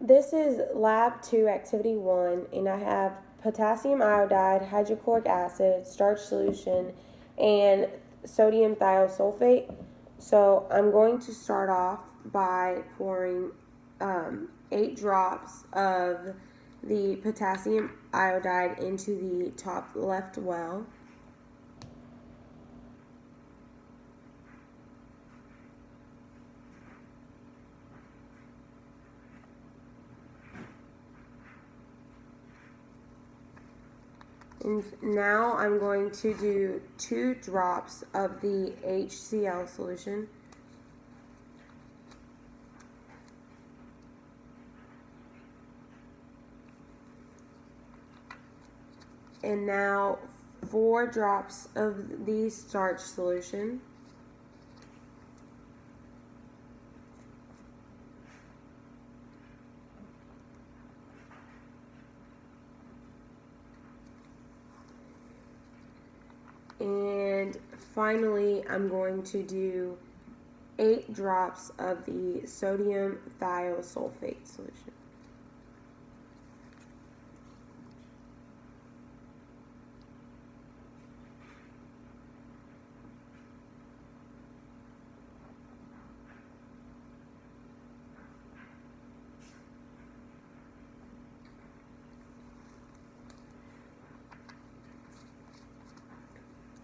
This is Lab 2, Activity 1, and I have potassium iodide, hydrochloric acid, starch solution, and sodium thiosulfate. So I'm going to start off by pouring 8 drops of the potassium iodide into the top left well. And now I'm going to do 2 drops of the HCl solution. And now 4 drops of the starch solution. And finally, I'm going to do 8 drops of the sodium thiosulfate solution.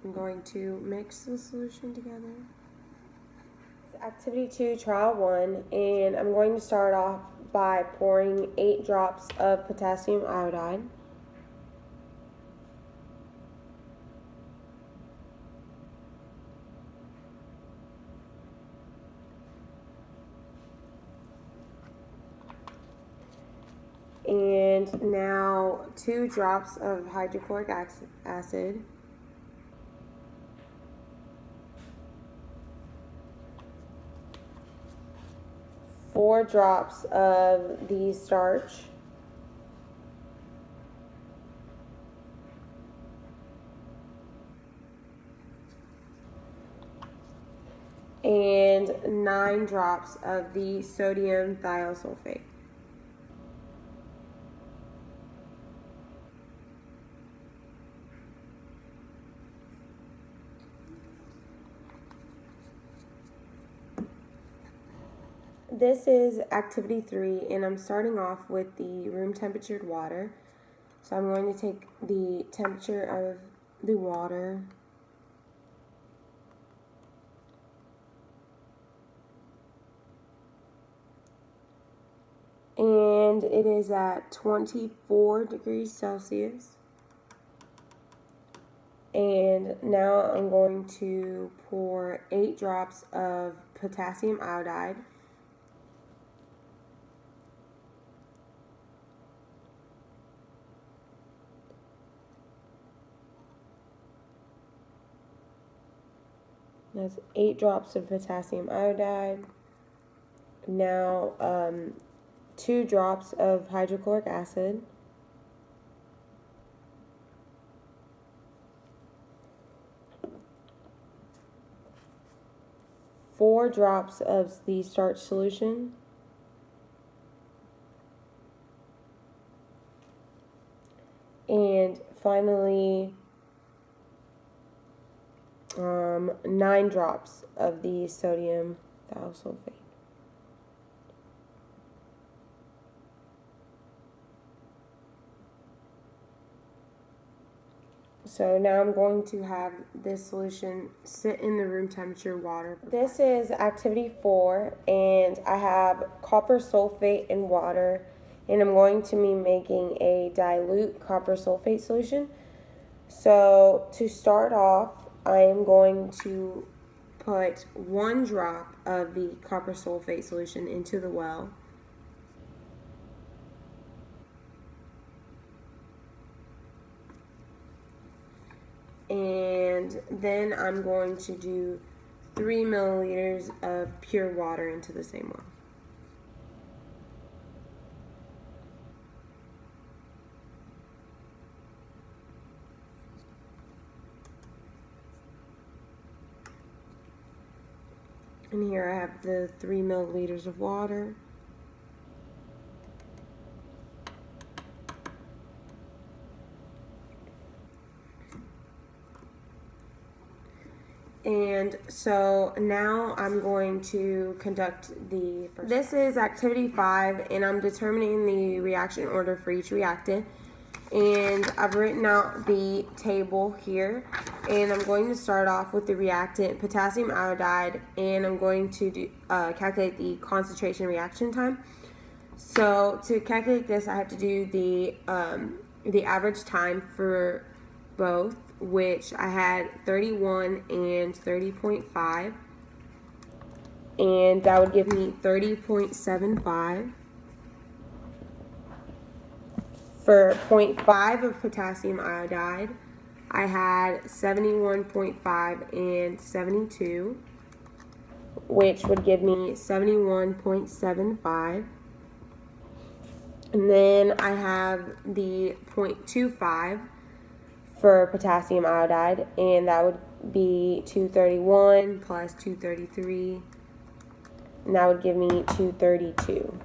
I'm going to mix the solution together. Activity 2, trial 1, and I'm going to start off by pouring 8 drops of potassium iodide. And now 2 drops of hydrochloric acid. Four drops of the starch. And 9 drops of the sodium thiosulfate. This is activity 3, and I'm starting off with the room temperatured water. So I'm going to take the temperature of the water, and it is at 24 degrees Celsius. And now I'm going to pour 8 drops of potassium iodide. That's 8 drops of potassium iodide. Now 2 drops of hydrochloric acid. Four drops of the starch solution. And finally 9 drops of the sodium thiosulfate. So now I'm going to have this solution sit in the room temperature water. This is activity 4, and I have copper sulfate and water, and I'm going to be making a dilute copper sulfate solution. So to start off, I am going to put 1 drop of the copper sulfate solution into the well. And then I'm going to do 3 milliliters of pure water into the same well. And here I have the 3 milliliters of water. And so now I'm going to conduct the first. This is activity 5, and I'm determining the reaction order for each reactant. And I've written out the table here, and I'm going to start off with the reactant potassium iodide, and I'm going to calculate the concentration reaction time. So to calculate this, I have to do the average time for both, which I had 31 and 30.5, and that would give me 30.75. For 0.5 of potassium iodide, I had 71.5 and 72, which would give me 71.75. And then I have the 0.25 for potassium iodide, and that would be 231 plus 233, and that would give me 232.